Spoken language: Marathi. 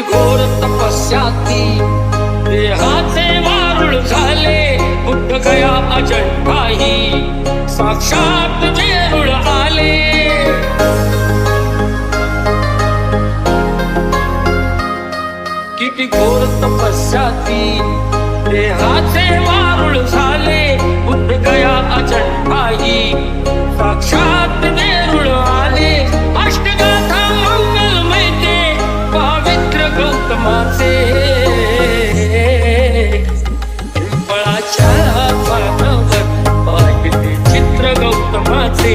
किती घोर तपस्याती देहाचे वारुळ झाले बुद्ध गया अजंठाही साक्षात वेरूळ आले. किती घोर तपस्याती देहाचे वारुळ झाले बुद्ध गया अजंठाही साक्षात वेरूळ आले. अष्टगाथा मंगलमय ते पवित्र गौतमाचे पिंपळाच्या पानावर पाहिले चित्र गौतमाचे.